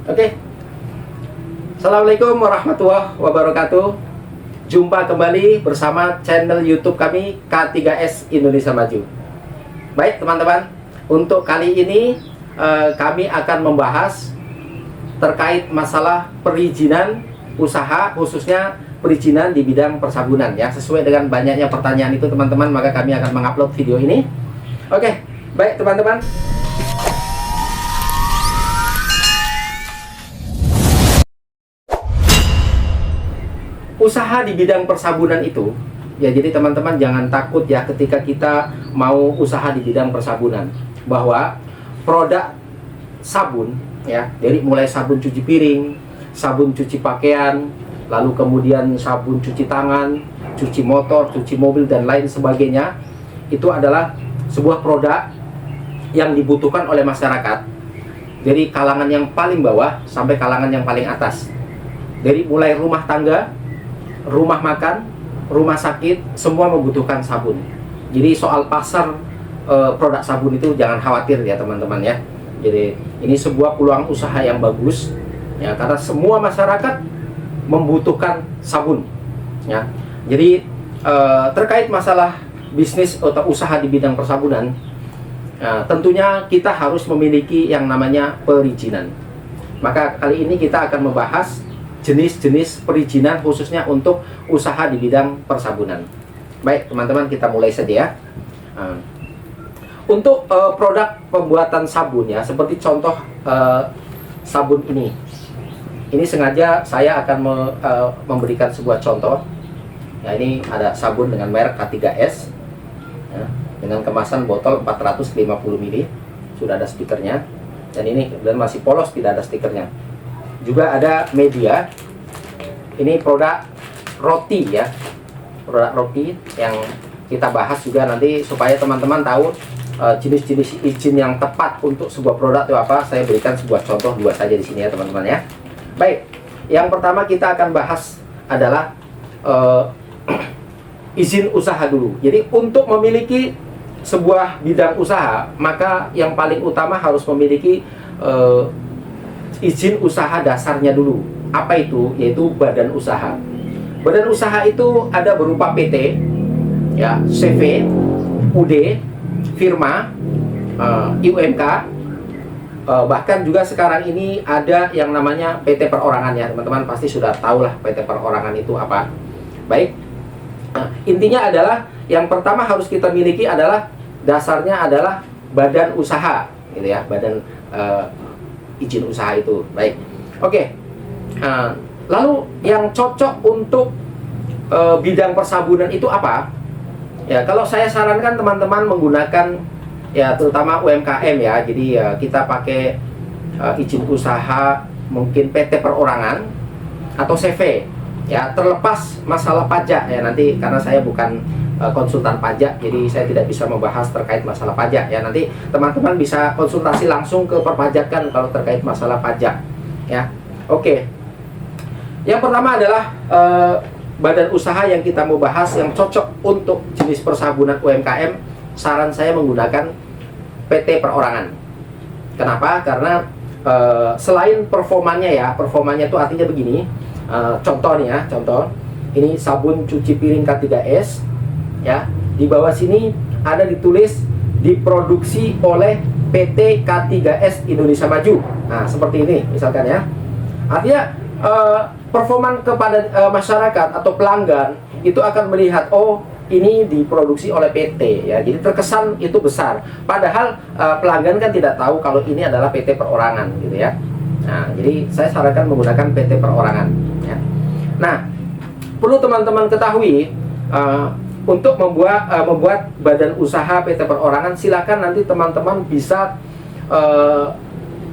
Oke. Assalamualaikum warahmatullahi wabarakatuh. Jumpa kembali bersama channel YouTube kami K3S Indonesia Maju. Baik teman-teman, untuk kali ini kami akan membahas terkait masalah perizinan usaha, khususnya perizinan di bidang persabunan ya. Sesuai dengan banyaknya pertanyaan itu teman-teman, maka kami akan mengupload video ini. Oke, baik teman-teman. Usaha di bidang persabunan itu ya, jadi teman-teman jangan takut ya ketika kita mau usaha di bidang persabunan, bahwa produk sabun ya, dari mulai sabun cuci piring, sabun cuci pakaian, lalu kemudian sabun cuci tangan, cuci motor, cuci mobil dan lain sebagainya, itu adalah sebuah produk yang dibutuhkan oleh masyarakat dari kalangan yang paling bawah sampai kalangan yang paling atas. Dari mulai rumah tangga, rumah makan, rumah sakit, semua membutuhkan sabun. Jadi soal pasar produk sabun itu jangan khawatir ya teman-teman ya. Jadi ini sebuah peluang usaha yang bagus ya, karena semua masyarakat membutuhkan sabun ya. Jadi terkait masalah bisnis atau usaha di bidang persabunan, tentunya kita harus memiliki yang namanya perizinan. Maka kali ini kita akan membahas jenis-jenis perizinan khususnya untuk usaha di bidang persabunan. Baik teman-teman, kita mulai saja ya. Untuk produk pembuatan sabun ya, seperti contoh sabun ini. Ini sengaja saya akan memberikan sebuah contoh. Ya, ini ada sabun dengan merek K3S ya, dengan kemasan botol 450 ml. Sudah ada stikernya. Dan ini dan masih polos, tidak ada stikernya. Juga ada media. Ini produk roti ya, produk roti yang kita bahas juga nanti supaya teman-teman tahu jenis-jenis izin yang tepat untuk sebuah produk itu apa. Saya berikan sebuah contoh dua saja di sini ya teman-teman ya. Baik, yang pertama kita akan bahas adalah izin usaha dulu. Jadi untuk memiliki sebuah bidang usaha, maka yang paling utama harus memiliki izin usaha dasarnya dulu. Apa itu? Yaitu badan usaha. Badan usaha itu ada berupa PT, ya, CV, UD, firma, UMK, bahkan juga sekarang ini ada yang namanya PT perorangan ya. Teman-teman pasti sudah tahu lah PT perorangan itu apa. Baik, intinya adalah yang pertama harus kita miliki adalah dasarnya adalah badan usaha, gitu ya, badan izin usaha itu. Baik, oke. Lalu yang cocok untuk bidang persabunan itu apa? Ya, kalau saya sarankan teman-teman menggunakan ya terutama UMKM ya. Jadi kita pakai izin usaha mungkin PT perorangan atau CV ya, terlepas masalah pajak ya. Nanti karena saya bukan konsultan pajak, jadi saya tidak bisa membahas terkait masalah pajak ya. Nanti teman-teman bisa konsultasi langsung ke perpajakan kalau terkait masalah pajak ya. Oke. Yang pertama adalah badan usaha yang kita mau bahas yang cocok untuk jenis persabunan UMKM. Saran saya menggunakan PT perorangan. Kenapa? Karena selain performanya ya, performanya itu artinya begini. Contoh nih ya, contoh. Ini sabun cuci piring K3S ya. Di bawah sini ada ditulis diproduksi oleh PT K3S Indonesia Maju. Nah, seperti ini misalkan ya. Artinya performan kepada masyarakat atau pelanggan itu akan melihat, oh ini diproduksi oleh PT ya. Jadi terkesan itu besar. Padahal pelanggan kan tidak tahu kalau ini adalah PT perorangan gitu ya. Nah, jadi saya sarankan menggunakan PT perorangan ya. Nah, perlu teman-teman ketahui untuk membuat badan usaha PT perorangan, silakan nanti teman-teman bisa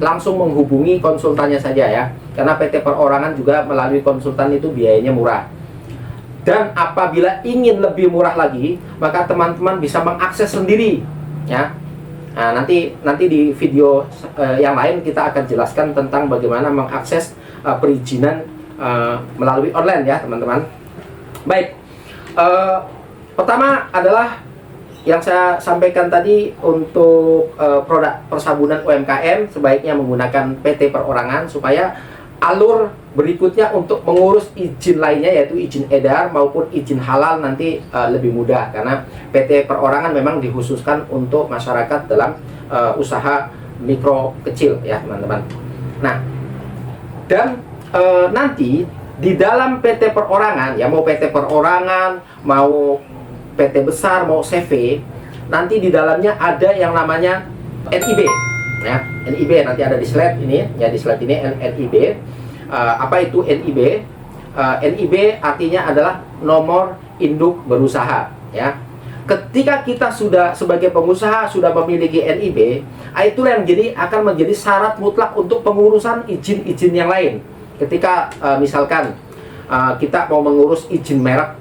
langsung menghubungi konsultannya saja ya. Karena PT perorangan juga melalui konsultan itu biayanya murah. Dan apabila ingin lebih murah lagi, maka teman-teman bisa mengakses sendiri ya. Nah, nanti di video yang lain kita akan jelaskan tentang bagaimana mengakses perizinan melalui online ya teman-teman. Baik, pertama adalah yang saya sampaikan tadi untuk produk persabunan UMKM sebaiknya menggunakan PT perorangan supaya alur berikutnya untuk mengurus izin lainnya yaitu izin edar maupun izin halal nanti lebih mudah karena PT perorangan memang dikhususkan untuk masyarakat dalam usaha mikro kecil ya teman-teman. Nah, dan nanti di dalam PT perorangan ya, mau PT perorangan, mau PT besar, mau CV, nanti di dalamnya ada yang namanya NIB ya. NIB nanti ada di slide ini ya, di slide ini NIB. Apa itu NIB? NIB artinya adalah nomor induk berusaha ya. Ketika kita sudah sebagai pengusaha sudah memiliki NIB, itu yang akan menjadi syarat mutlak untuk pengurusan izin-izin yang lain. Ketika misalkan kita mau mengurus izin merek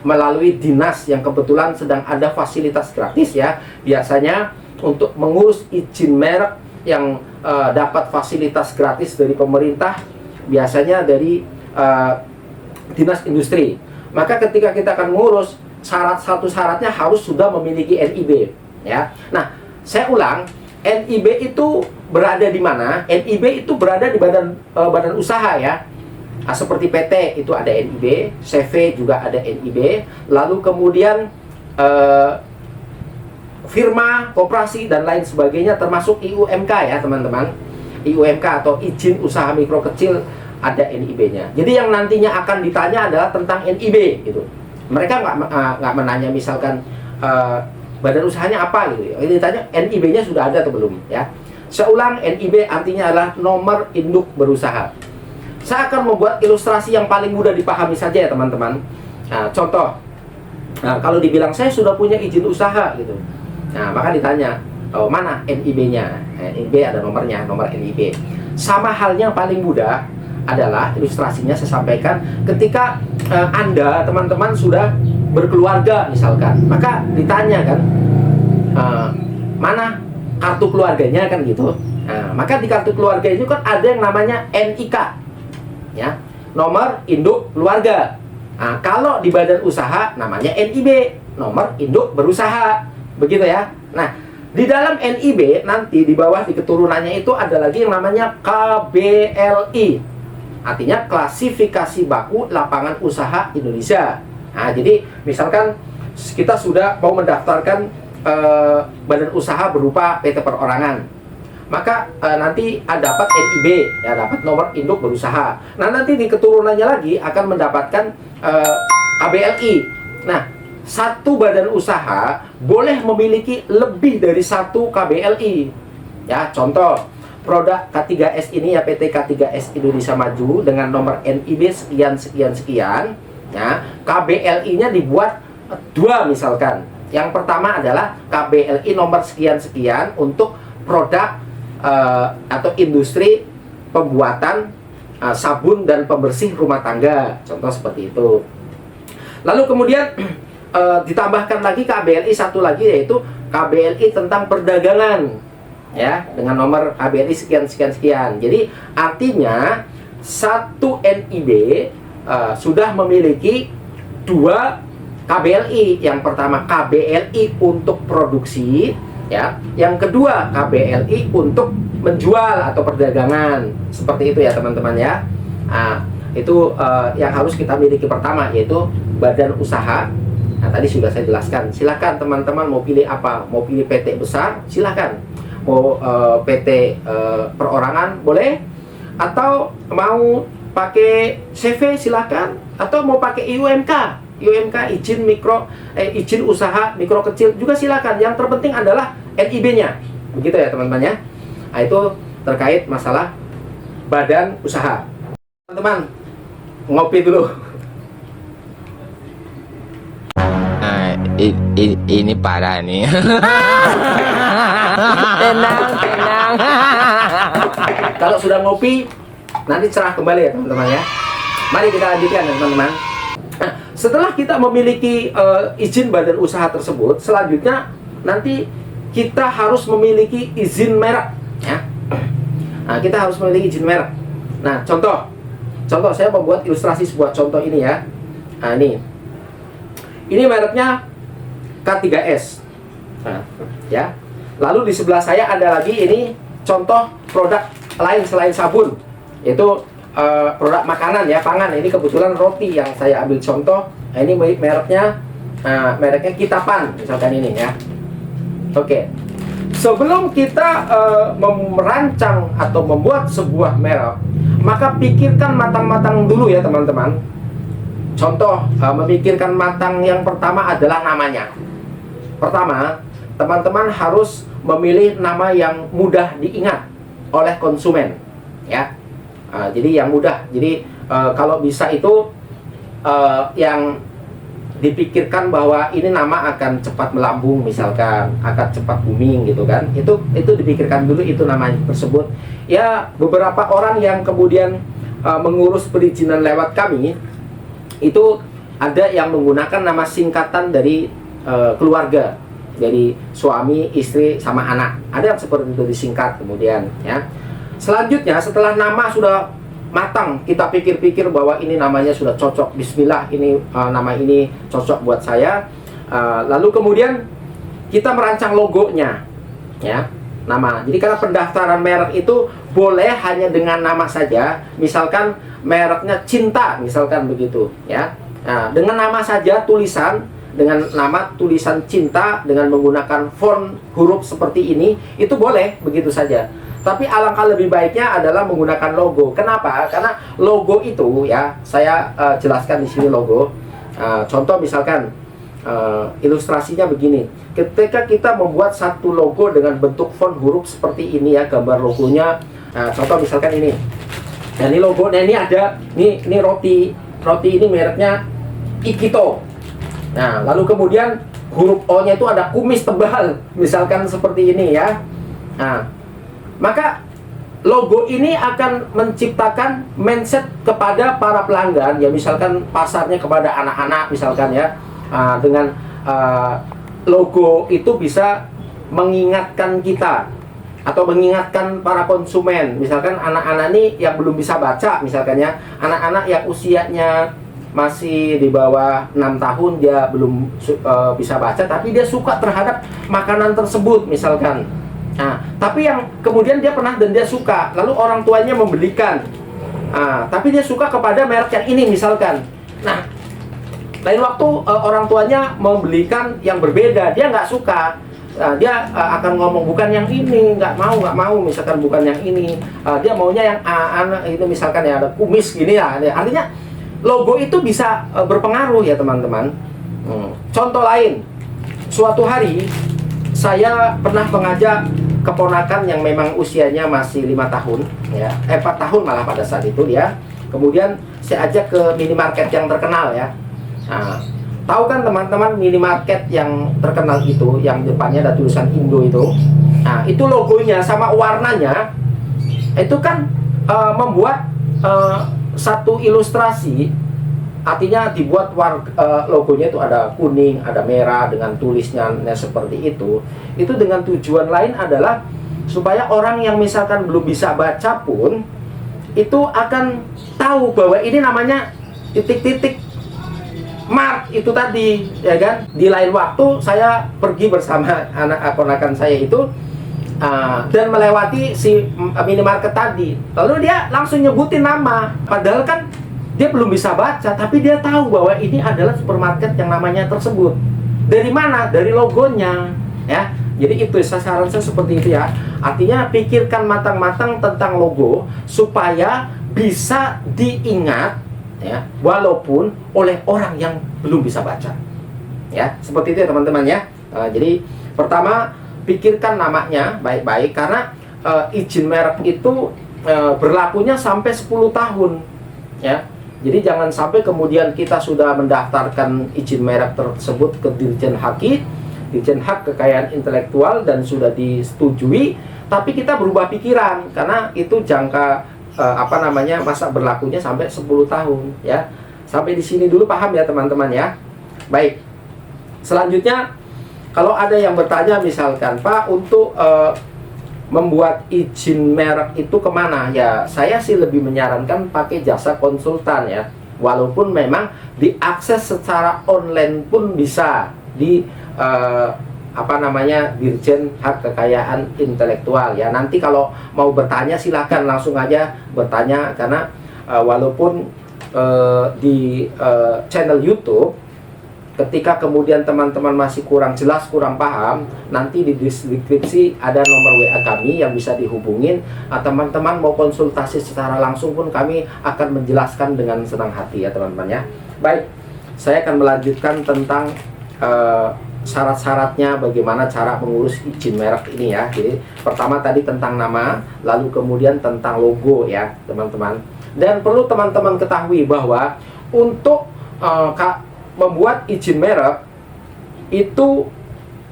melalui dinas yang kebetulan sedang ada fasilitas gratis ya, biasanya untuk mengurus izin merek yang dapat fasilitas gratis dari pemerintah biasanya dari dinas industri. Maka ketika kita akan mengurus, satu syaratnya harus sudah memiliki NIB ya. Nah, saya ulang, NIB itu berada di mana? NIB itu berada di badan usaha ya. Nah, seperti PT itu ada NIB, CV juga ada NIB, lalu kemudian firma, koperasi dan lain sebagainya termasuk IUMK ya teman-teman. IUMK atau izin usaha mikro kecil ada NIB-nya. Jadi yang nantinya akan ditanya adalah tentang NIB gitu. Mereka nggak menanya misalkan badan usahanya apa gitu. Ini ditanya NIB-nya sudah ada atau belum ya. Saya ulang, NIB artinya adalah nomor induk berusaha. Saya akan membuat ilustrasi yang paling mudah dipahami saja ya teman-teman. Nah, contoh, kalau dibilang saya sudah punya izin usaha gitu. Nah, maka ditanya, oh, mana NIB-nya? NIB ada nomornya, nomor NIB. Sama halnya yang paling mudah adalah ilustrasinya saya sampaikan ketika Anda, teman-teman sudah berkeluarga misalkan, maka ditanya kan, mana kartu keluarganya kan gitu. Nah, maka di kartu keluarga itu kan ada yang namanya NIK, ya, nomor induk keluarga. Nah, kalau di badan usaha namanya NIB, nomor induk berusaha, begitu ya. Nah, di dalam NIB nanti di bawah di keturunannya itu ada lagi yang namanya KBLI, artinya klasifikasi baku lapangan usaha Indonesia. Nah, jadi misalkan kita sudah mau mendaftarkan badan usaha berupa PT perorangan, maka nanti dapat NIB, ya, dapat nomor induk berusaha. Nah, nanti di keturunannya lagi akan mendapatkan KBLI. Nah, satu badan usaha boleh memiliki lebih dari satu KBLI. Ya, contoh produk K3S ini ya, PT K3S Indonesia Maju dengan nomor NIB sekian sekian sekian. Ya, KBLI-nya dibuat dua misalkan. Yang pertama adalah KBLI nomor sekian sekian untuk produk atau industri pembuatan sabun dan pembersih rumah tangga, contoh seperti itu. Lalu kemudian ditambahkan lagi KBLI satu lagi, yaitu KBLI tentang perdagangan, ya, dengan nomor KBLI sekian sekian sekian. Jadi artinya satu NIB sudah memiliki dua KBLI. Yang pertama KBLI untuk produksi, ya. Yang kedua KBLI untuk menjual atau perdagangan. Seperti itu ya teman-teman ya. Nah, itu yang harus kita miliki pertama, yaitu badan usaha. Nah, tadi sudah saya jelaskan. Silakan teman-teman mau pilih apa? Mau pilih PT besar, silakan. Mau PT perorangan boleh, atau mau pakai CV silakan, atau mau pakai IUMK, izin usaha mikro kecil juga silakan. Yang terpenting adalah NIB-nya. Begitu ya teman-teman ya. Nah, itu terkait masalah badan usaha. Teman-teman, ngopi dulu. Nah, ini parah nih. Tenang, tenang. Kalau sudah ngopi, nanti cerah kembali ya teman-teman ya. Mari kita lanjutkan ya teman-teman. Nah, setelah kita memiliki izin badan usaha tersebut, selanjutnya nanti kita harus memiliki izin merek, ya. Nah, kita harus memiliki izin merek. Nah, contoh saya membuat ilustrasi sebuah contoh ini ya. Nah, ini mereknya K3S. Nah, ya. Lalu di sebelah saya ada lagi ini contoh produk lain selain sabun, yaitu produk makanan ya, pangan. Ini kebetulan roti yang saya ambil contoh. Nah, ini mereknya Kitapan misalkan ini ya. Oke. Sebelum kita merancang atau membuat sebuah merek, maka pikirkan matang-matang dulu ya teman-teman. Contoh, memikirkan matang yang pertama adalah namanya. Pertama, teman-teman harus memilih nama yang mudah diingat oleh konsumen ya. Jadi yang mudah. Jadi kalau bisa itu yang dipikirkan bahwa ini nama akan cepat melambung misalkan, akan cepat booming gitu kan. Itu dipikirkan dulu itu nama tersebut. Ya, beberapa orang yang kemudian mengurus perizinan lewat kami itu ada yang menggunakan nama singkatan dari keluarga, dari suami, istri, sama anak. Ada yang seperti itu disingkat kemudian ya. Selanjutnya setelah nama sudah matang, kita pikir-pikir bahwa ini namanya sudah cocok, bismillah ini nama ini cocok buat saya. Lalu kemudian kita merancang logonya ya, nama. Jadi karena pendaftaran merek itu boleh hanya dengan nama saja, misalkan mereknya Cinta misalkan begitu ya. Nah, dengan nama saja, tulisan dengan nama tulisan Cinta dengan menggunakan font huruf seperti ini, itu boleh begitu saja. Tapi alangkah lebih baiknya adalah menggunakan logo. Kenapa? Karena logo itu ya, saya jelaskan di sini logo. Contoh misalkan ilustrasinya begini. Ketika kita membuat satu logo dengan bentuk font huruf seperti ini ya, gambar logonya. Contoh misalkan ini. Nah, ini logo. Nah, ini ada ini roti ini mereknya Ikito. Nah, lalu kemudian huruf O-nya itu ada kumis tebal, misalkan seperti ini ya. Nah, maka logo ini akan menciptakan mindset kepada para pelanggan ya, misalkan pasarnya kepada anak-anak misalkan ya. Dengan logo itu bisa mengingatkan kita atau mengingatkan para konsumen, misalkan anak-anak ini yang belum bisa baca misalkan ya, anak-anak yang usianya masih di bawah 6 tahun, dia belum bisa baca tapi dia suka terhadap makanan tersebut misalkan. Nah, tapi yang kemudian dia pernah dan dia suka, lalu orang tuanya membelikan, tapi dia suka kepada merek yang ini misalkan. Nah, lain waktu orang tuanya membelikan yang berbeda, dia nggak suka. Dia akan ngomong bukan yang ini, nggak mau misalkan bukan yang ini. Dia maunya yang anak itu misalkan ya ada kumis gini ya. Artinya logo itu bisa berpengaruh ya teman-teman. Contoh lain, suatu hari saya pernah mengajak keponakan yang memang usianya masih 5 tahun ya, 4 tahun malah pada saat itu dia. Kemudian saya ajak ke minimarket yang terkenal ya. Nah, tahu kan teman-teman minimarket yang terkenal itu, yang depannya ada tulisan Indo itu. Nah, itu logonya sama warnanya itu kan membuat satu ilustrasi. Artinya dibuat logonya itu ada kuning, ada merah dengan tulisnya seperti itu. Itu dengan tujuan lain adalah supaya orang yang misalkan belum bisa baca pun itu akan tahu bahwa ini namanya titik-titik mark itu tadi ya kan. Di lain waktu saya pergi bersama anak ponakan saya itu dan melewati si minimarket tadi. Lalu dia langsung nyebutin nama, padahal kan dia belum bisa baca, tapi dia tahu bahwa ini adalah supermarket yang namanya tersebut. Dari mana? Dari logonya ya. Jadi itu saran saya seperti itu ya. Artinya pikirkan matang-matang tentang logo supaya bisa diingat ya, walaupun oleh orang yang belum bisa baca. Ya, seperti itu ya teman-teman ya. Jadi pertama pikirkan namanya baik-baik karena izin merek itu berlakunya sampai 10 tahun ya. Jadi jangan sampai kemudian kita sudah mendaftarkan izin merek tersebut ke Dirjen Hak Kekayaan Intelektual dan sudah disetujui, tapi kita berubah pikiran karena itu jangka masa berlakunya sampai 10 tahun ya. Sampai di sini dulu paham ya teman-teman ya. Baik. Selanjutnya kalau ada yang bertanya misalkan, Pak, untuk membuat izin merek itu kemana? Ya, saya sih lebih menyarankan pakai jasa konsultan ya. Walaupun memang diakses secara online pun bisa di apa namanya, Dirjen Hak Kekayaan Intelektual ya. Nanti kalau mau bertanya silakan langsung aja bertanya, karena walaupun di channel YouTube, ketika kemudian teman-teman masih kurang jelas, kurang paham, nanti di deskripsi ada nomor WA kami yang bisa dihubungin. Teman-teman mau konsultasi secara langsung pun kami akan menjelaskan dengan senang hati ya teman-teman ya. Baik, saya akan melanjutkan tentang syarat-syaratnya, bagaimana cara mengurus izin merek ini ya. Jadi pertama tadi tentang nama, lalu kemudian tentang logo ya teman-teman. Dan perlu teman-teman ketahui bahwa untuk membuat izin merek itu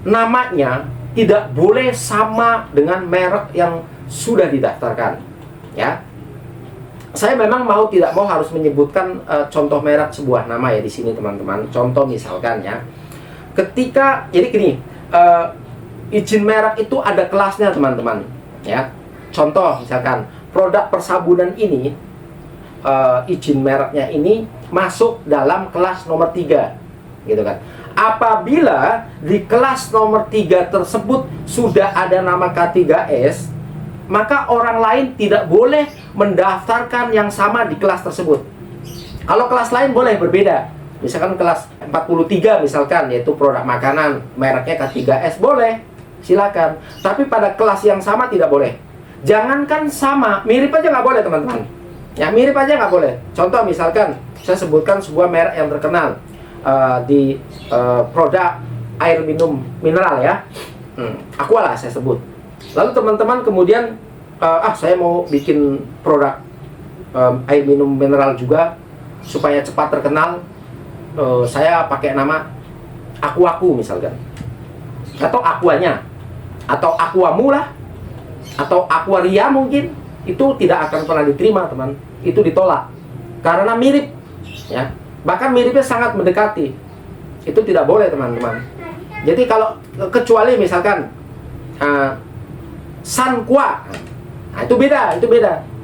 namanya tidak boleh sama dengan merek yang sudah didaftarkan ya. Saya memang mau tidak mau harus menyebutkan contoh merek sebuah nama ya di sini teman-teman. Contoh misalkan ya, ketika jadi gini, izin merek itu ada kelasnya teman-teman ya. Contoh misalkan produk persabunan ini, izin mereknya ini masuk dalam kelas nomor 3 gitu kan. Apabila di kelas nomor 3 tersebut sudah ada nama K3S, maka orang lain tidak boleh mendaftarkan yang sama di kelas tersebut. Kalau kelas lain boleh berbeda, misalkan kelas 43 misalkan, yaitu produk makanan mereknya K3S, boleh, silakan. Tapi pada kelas yang sama tidak boleh. Jangankan sama, mirip aja nggak boleh teman-teman ya, mirip aja nggak boleh. Contoh misalkan saya sebutkan sebuah merek yang terkenal di produk air minum mineral ya, Aqua lah saya sebut. Lalu teman-teman kemudian saya mau bikin produk air minum mineral juga supaya cepat terkenal, saya pakai nama Aquaku misalkan, atau Aquanya, atau Aquamu lah, atau Aquaria mungkin. Itu tidak akan pernah diterima teman, itu ditolak karena mirip ya, bahkan miripnya sangat mendekati. Itu tidak boleh teman-teman. Jadi kalau kecuali misalkan Sanqua, nah itu beda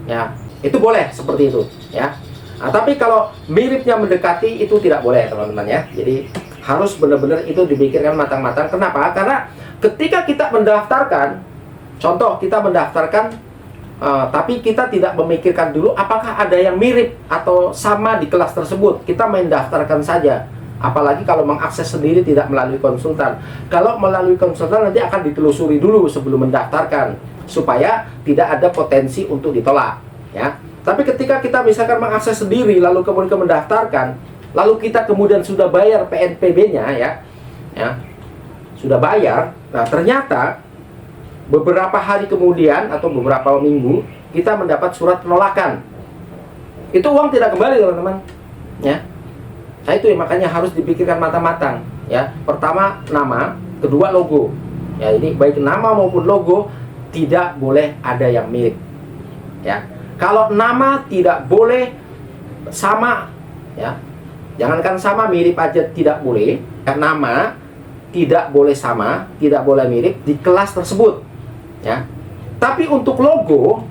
ya, itu boleh seperti itu ya. Tapi kalau miripnya mendekati itu tidak boleh teman-teman ya. Jadi harus benar-benar itu dipikirkan matang-matang. Kenapa? Karena ketika kita mendaftarkan, contoh kita mendaftarkan tapi kita tidak memikirkan dulu apakah ada yang mirip atau sama di kelas tersebut, kita main daftarkan saja. Apalagi kalau mengakses sendiri tidak melalui konsultan. Kalau melalui konsultan nanti akan ditelusuri dulu sebelum mendaftarkan, supaya tidak ada potensi untuk ditolak ya. Tapi ketika kita misalkan mengakses sendiri lalu kemudian mendaftarkan, lalu kita kemudian sudah bayar PNPB-nya ya, sudah bayar, nah ternyata beberapa hari kemudian atau beberapa minggu kita mendapat surat penolakan, itu uang tidak kembali teman-teman ya. Nah itu ya, makanya harus dipikirkan matang-matang ya. Pertama nama, kedua logo ya. Ini baik nama maupun logo tidak boleh ada yang mirip ya. Kalau nama tidak boleh sama ya, jangankan sama, mirip aja tidak boleh. Karena nama tidak boleh sama, tidak boleh mirip di kelas tersebut ya. Tapi untuk logo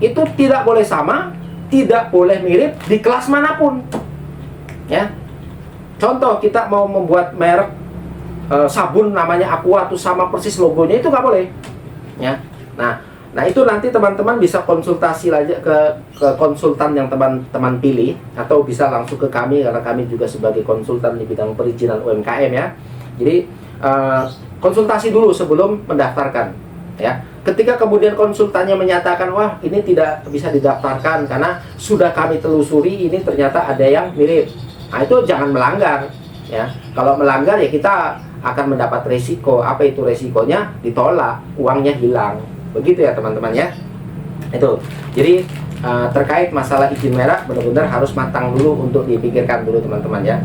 itu tidak boleh sama, tidak boleh mirip di kelas manapun ya. Contoh kita mau membuat merek sabun namanya Aqua, tuh sama persis logonya, itu nggak boleh ya. Nah itu nanti teman-teman bisa konsultasi aja ke konsultan yang teman-teman pilih, atau bisa langsung ke kami karena kami juga sebagai konsultan di bidang perizinan UMKM ya. Jadi konsultasi dulu sebelum mendaftarkan ya. Ketika kemudian konsultannya menyatakan wah ini tidak bisa didaftarkan karena sudah kami telusuri ini ternyata ada yang mirip, nah itu jangan melanggar ya. Kalau melanggar ya kita akan mendapat resiko. Apa itu resikonya? Ditolak, uangnya hilang. Begitu ya teman-teman ya. Itu jadi terkait masalah izin merek benar-benar harus matang dulu untuk dipikirkan dulu teman-teman ya.